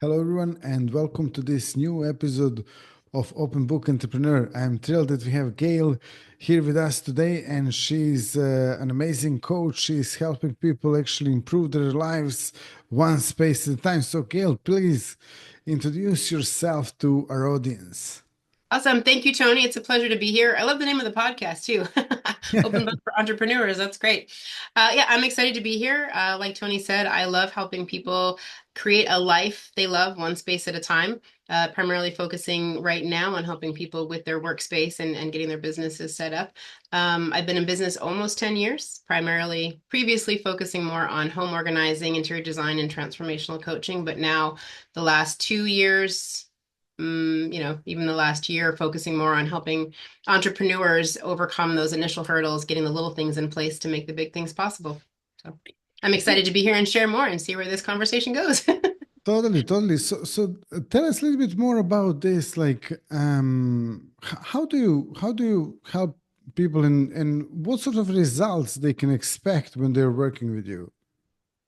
Hello, everyone, and welcome to this new episode of Open Book Entrepreneur. I'm thrilled that we have Gail here with us today, and she's an amazing coach. She's helping people actually improve their lives one space at a time. So, Gail, please introduce yourself to our audience. Awesome. Thank you, Tony. It's a pleasure to be here. I love the name of the podcast too. Open Book for Entrepreneurs. That's great. Yeah, I'm excited to be here. Like Tony said, I love helping people create a life they love one space at a time, primarily focusing right now on helping people with their workspace and getting their businesses set up. I've been in business almost 10 years, primarily previously focusing more on home organizing, interior design, and transformational coaching. But now the last 2 years, even the last year, focusing more on helping entrepreneurs overcome those initial hurdles, getting the little things in place to make the big things possible. So I'm excited to be here and share more and see where this conversation goes. Totally. So tell us a little bit more about this. Like, how do you help people, and what sort of results they can expect when they're working with you?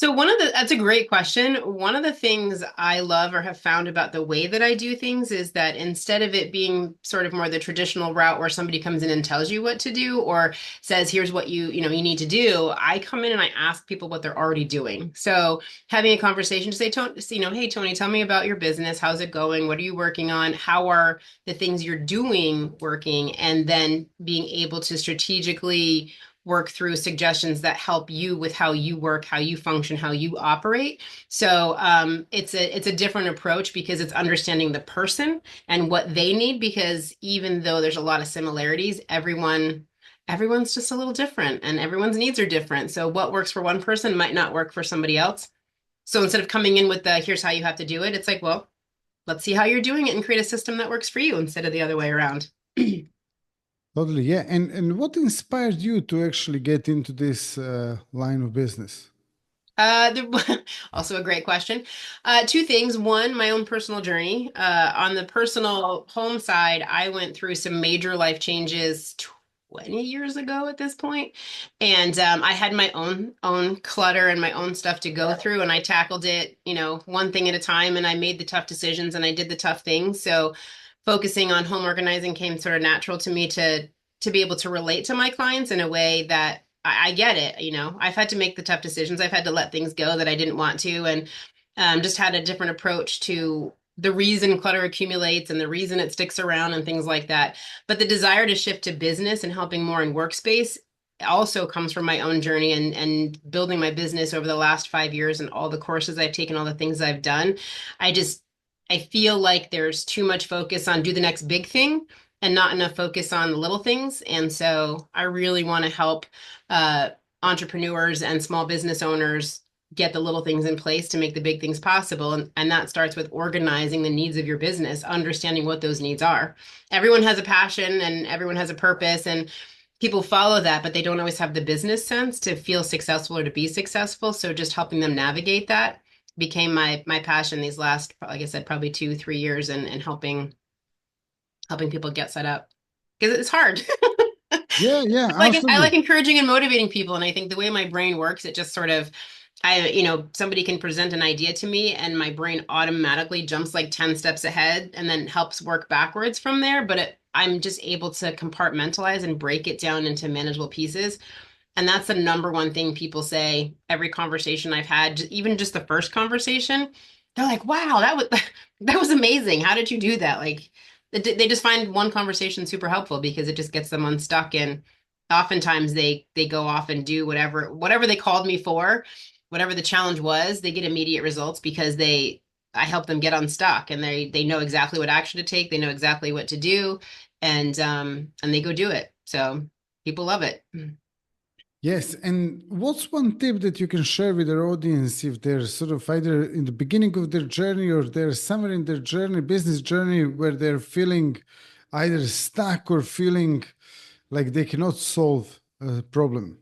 That's a great question. One of the things I love or have found about the way that I do things is that instead of it being sort of more the traditional route where somebody comes in and tells you what to do or says, here's what you need to do, I come in and I ask people what they're already doing. So having a conversation to say, hey, Tony, tell me about your business. How's it going? What are you working on? How are the things you're doing working? And then being able to strategically work through suggestions that help you with how you work, how you function, how you operate. So it's a different approach because it's understanding the person and what they need. Because even though there's a lot of similarities, everyone's just a little different, and everyone's needs are different. So what works for one person might not work for somebody else. So instead of coming in with the here's how you have to do it, it's like, well, let's see how you're doing it and create a system that works for you instead of the other way around. Totally, yeah. And what inspired you to actually get into this line of business? Also a great question. Two things. One, my own personal journey. On the personal home side, I went through some major life changes 20 years ago at this point. And I had my own clutter and my own stuff to go through, and I tackled it, one thing at a time, and I made the tough decisions and I did the tough things. So focusing on home organizing came sort of natural to me to be able to relate to my clients in a way that I get it. I've had to make the tough decisions. I've had to let things go that I didn't want to, and just had a different approach to the reason clutter accumulates and the reason it sticks around and things like that. But the desire to shift to business and helping more in workspace also comes from my own journey and building my business over the last 5 years and all the courses I've taken, all the things I've done. I feel like there's too much focus on do the next big thing and not enough focus on the little things. And so I really want to help uh, entrepreneurs and small business owners get the little things in place to make the big things possible. And that starts with organizing the needs of your business, understanding what those needs are. Everyone has a passion and everyone has a purpose, and people follow that, but they don't always have the business sense to feel successful or to be successful. So just helping them navigate that became my passion these last, like I said, probably 2 3 years, and helping people get set up because it's hard. Yeah, yeah, I absolutely. like encouraging and motivating people, and I think the way my brain works, it just sort of somebody can present an idea to me and my brain automatically jumps like 10 steps ahead and then helps work backwards from there, but I'm just able to compartmentalize and break it down into manageable pieces. And that's the number one thing people say every conversation I've had, even just the first conversation. They're like, "Wow, that was that was amazing. How did you do that?" Like they just find one conversation super helpful because it just gets them unstuck, and oftentimes they go off and do whatever they called me for, whatever the challenge was, they get immediate results because they I help them get unstuck, and they know exactly what action to take, they know exactly what to do, and they go do it. So people love it. Yes, and what's one tip that you can share with our audience if they're sort of either in the beginning of their journey or they're somewhere in their journey, business journey, where they're feeling either stuck or feeling like they cannot solve a problem?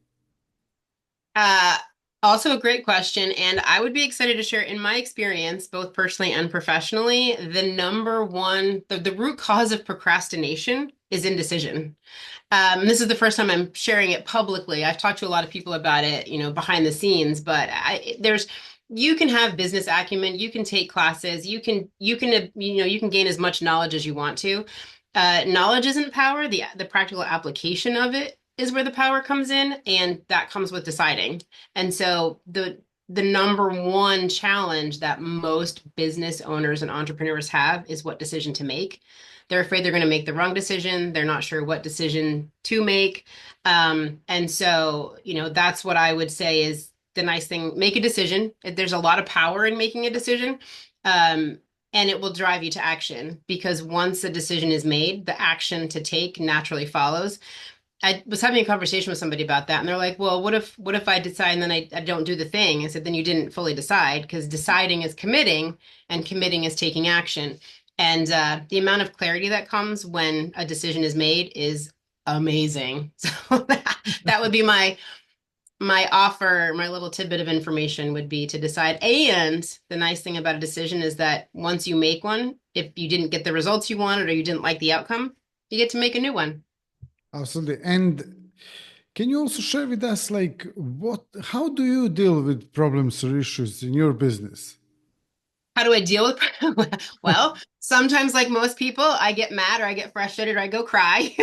Uh, Also a great question. And I would be excited to share in my experience, both personally and professionally, the root cause of procrastination is indecision. This is the first time I'm sharing it publicly. I've talked to a lot of people about it, behind the scenes, but you can have business acumen, you can take classes, you can gain as much knowledge as you want to. Knowledge isn't power. The practical application of it is where the power comes in, and that comes with deciding. And so the number one challenge that most business owners and entrepreneurs have is what decision to make. They're afraid they're going to make the wrong decision. They're not sure what decision to make. And so, that's what I would say is the nice thing. Make a decision. There's a lot of power in making a decision. Um, and it will drive you to action because once a decision is made, the action to take naturally follows. I was having a conversation with somebody about that, and they're like, "Well, what if I decide and then I don't do the thing?" I said, "Then you didn't fully decide because deciding is committing, and committing is taking action." And the amount of clarity that comes when a decision is made is amazing. So that would be my offer, my little tidbit of information would be to decide. And the nice thing about a decision is that once you make one, if you didn't get the results you wanted or you didn't like the outcome, you get to make a new one. Absolutely. And can you also share with us, like, how do you deal with problems or issues in your business? How do I deal with well, sometimes like most people, I get mad or I get frustrated or I go cry.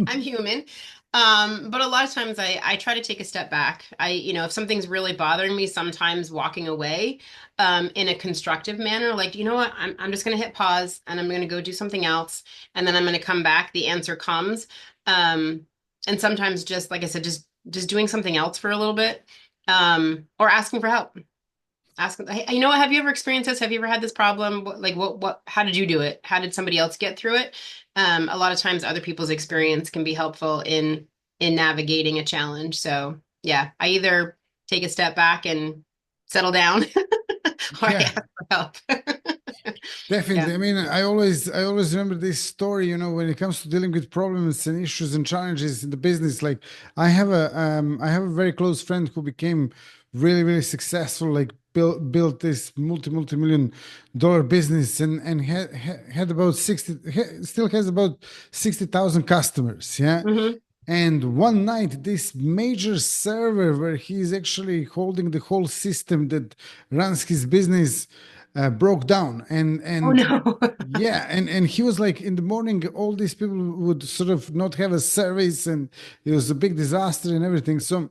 I'm human. But a lot of times I try to take a step back. If something's really bothering me, sometimes walking away in a constructive manner, like, you know what, I'm just gonna hit pause and I'm gonna go do something else, and then I'm gonna come back, the answer comes. And sometimes just like I said, just doing something else for a little bit, or asking for help. Ask them, hey, what, have you ever experienced this? Have you ever had this problem? How did you do it? How did somebody else get through it? A lot of times other people's experience can be helpful in navigating a challenge. So yeah, I either take a step back and settle down or I Yeah. ask for help. Yeah. Definitely. I mean, I always remember this story, when it comes to dealing with problems and issues and challenges in the business. Like I have a very close friend who became really, really successful, like built this multi-million dollar business and had about 60, still has about 60,000 customers. Yeah. Hmm. And one night, this major server where he's actually holding the whole system that runs his business broke down. And Oh and no. yeah, and he was like, in the morning, all these people would sort of not have a service, and it was a big disaster and everything. So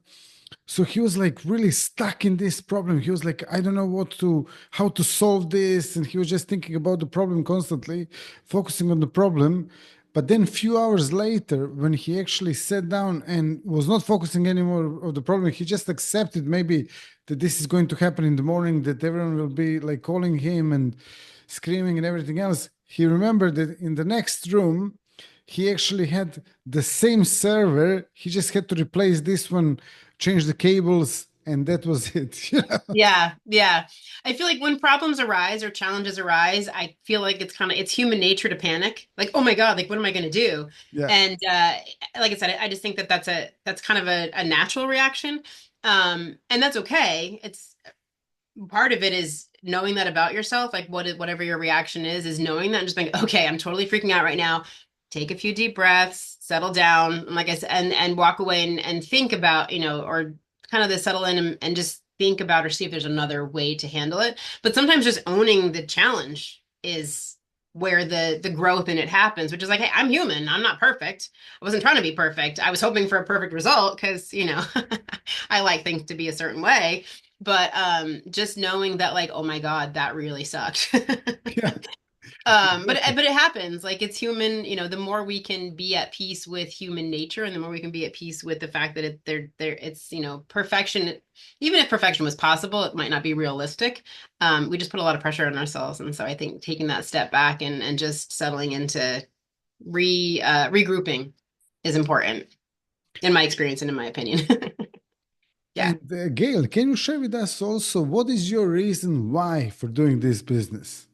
he was like really stuck in this problem. He was like, I don't know how to solve this. And he was just thinking about the problem constantly, focusing on the problem. But then few hours later, when he actually sat down and was not focusing anymore of the problem, he just accepted maybe that this is going to happen in the morning, that everyone will be like calling him and screaming and everything else. He remembered that in the next room, he actually had the same server. He just had to replace this one, change the cables, and that was it. Yeah, yeah. I feel like when problems arise or challenges arise, I feel like it's human nature to panic. Like, oh my God, like what am I going to do? Yeah. And like I said, I just think that that's kind of a natural reaction. And that's okay. It's part of it is knowing that about yourself, like whatever your reaction is knowing that and just being, okay, I'm totally freaking out right now. Take a few deep breaths, settle down, and like I said, and walk away and think about, or kind of the settle in and just think about or see if there's another way to handle it. But sometimes just owning the challenge is where the growth in it happens, which is like, hey, I'm human. I'm not perfect. I wasn't trying to be perfect. I was hoping for a perfect result because, I like things to be a certain way. But just knowing that, like, oh my God, that really sucked. Yeah, But it happens. Like it's human, the more we can be at peace with human nature and the more we can be at peace with the fact that it's, perfection, even if perfection was possible, it might not be realistic. We just put a lot of pressure on ourselves. And so I think taking that step back and just settling into regrouping is important in my experience and in my opinion. Yeah. and Gail, can you share with us also what is your reason why for doing this business?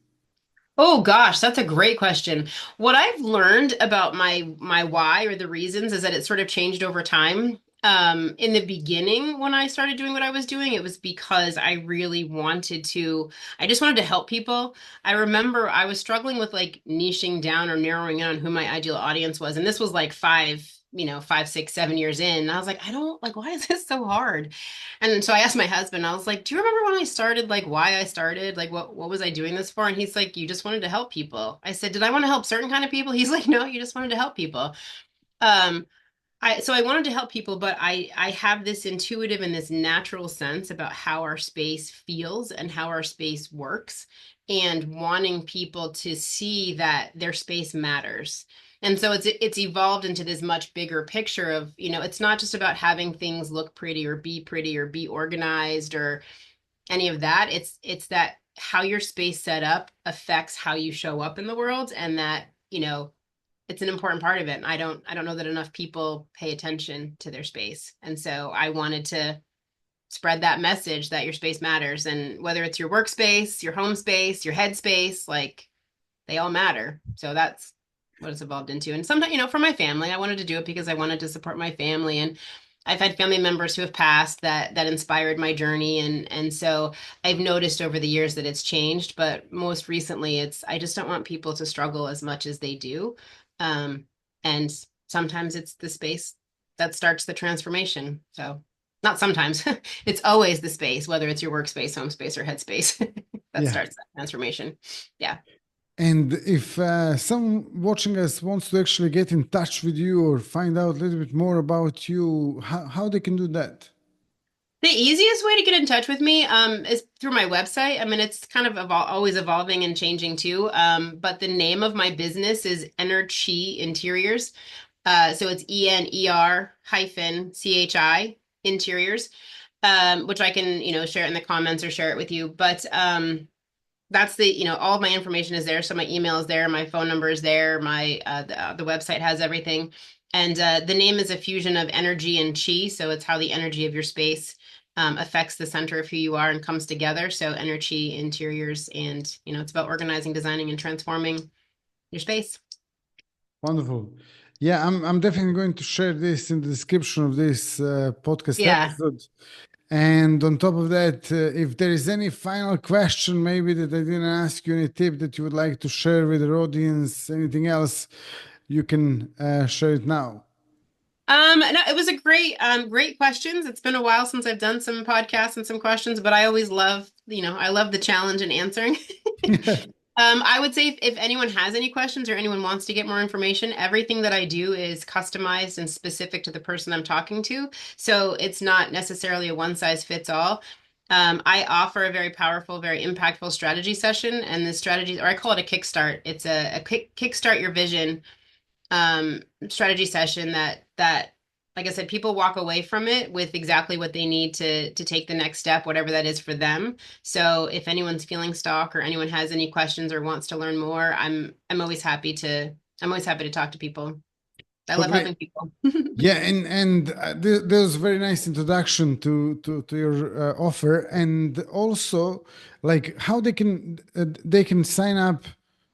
Oh gosh, that's a great question. What I've learned about my why or the reasons is that it sort of changed over time. In the beginning, when I started doing what I was doing, it was because I just wanted to help people. I remember I was struggling with like niching down or narrowing in on who my ideal audience was. And this was like 5, 6, 7 years in. And I was like, I don't like, why is this so hard? And so I asked my husband, I was like, do you remember when I started, like why I started? Like what was I doing this for? And he's like, you just wanted to help people. I said, did I want to help certain kind of people? He's like, no, you just wanted to help people. Um, I wanted to help people, but I have this intuitive and this natural sense about how our space feels and how our space works, and wanting people to see that their space matters. And so it's evolved into this much bigger picture of, it's not just about having things look pretty or be organized or any of that. It's that how your space set up affects how you show up in the world, and that, it's an important part of it. And I don't know that enough people pay attention to their space. And so I wanted to spread that message that your space matters. And whether it's your workspace, your home space, your head space, like they all matter. So that's what it's evolved into. And sometimes, for my family, I wanted to do it because I wanted to support my family. And I've had family members who have passed that inspired my journey. And so I've noticed over the years that it's changed, but most recently I just don't want people to struggle as much as they do. Um, and sometimes it's the space that starts the transformation. So not sometimes, it's always the space, whether it's your workspace, home space, or headspace, that Yeah. starts that transformation. Yeah. And if someone watching us wants to actually get in touch with you or find out a little bit more about you, how they can do that? The easiest way to get in touch with me is through my website. I mean, it's kind of always evolving and changing too. But the name of my business is Energy Interiors. So it's ENER-CHI Interiors, which I can, share it in the comments or share it with you. But that's all of my information is there. So my email is there, my phone number is there, my the website has everything. And the name is a fusion of energy and chi. So it's how the energy of your space affects the center of who you are and comes together. So energy interiors, and it's about organizing, designing, and transforming your space. Wonderful. Yeah, I'm definitely going to share this in the description of this podcast Yeah. episode. And on top of that, if there is any final question, maybe that I didn't ask you, any tip that you would like to share with our audience, anything else, you can share it now. No, it was a great questions. It's been a while since I've done some podcasts and some questions, but I always love, I love the challenge and answering. I would say if anyone has any questions or anyone wants to get more information, everything that I do is customized and specific to the person I'm talking to. So it's not necessarily a one size fits all. I offer a very powerful, very impactful strategy session, and the strategy, or I call it a kickstart. It's a quick kickstart your vision strategy session that like I said, people walk away from it with exactly what they need to take the next step, whatever that is for them. So if anyone's feeling stuck or anyone has any questions or wants to learn more, I'm always happy to talk to people. I Oh, love great. helping people. Yeah, and there was a very nice introduction to your offer, and also like how they can sign up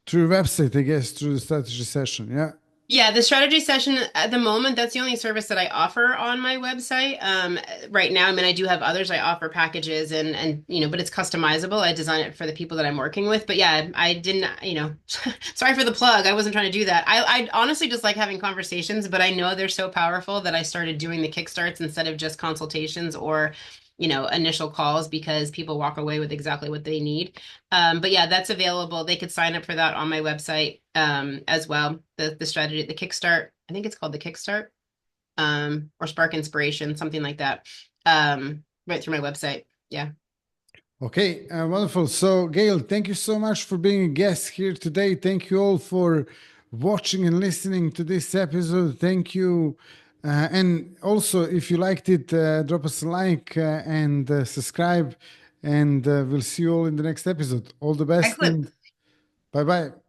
to your website, I guess, through the strategy session. Yeah. Yeah, the strategy session at the moment, that's the only service that I offer on my website. Right now, I mean, I do have others. I offer packages and but it's customizable. I design it for the people that I'm working with. But yeah, I didn't, sorry for the plug. I wasn't trying to do that. I honestly just like having conversations, but I know they're so powerful that I started doing the kickstarts instead of just consultations or, initial calls, because people walk away with exactly what they need. But yeah, that's available. They could sign up for that on my website as well. The strategy, the Kickstart, I think it's called the Kickstart, or Spark Inspiration, something like that. Right through my website. Yeah. Okay, wonderful. So, Gail, thank you so much for being a guest here today. Thank you all for watching and listening to this episode. Thank you. And also, if you liked it, drop us a like and subscribe. And we'll see you all in the next episode. All the best Excellent. and bye bye.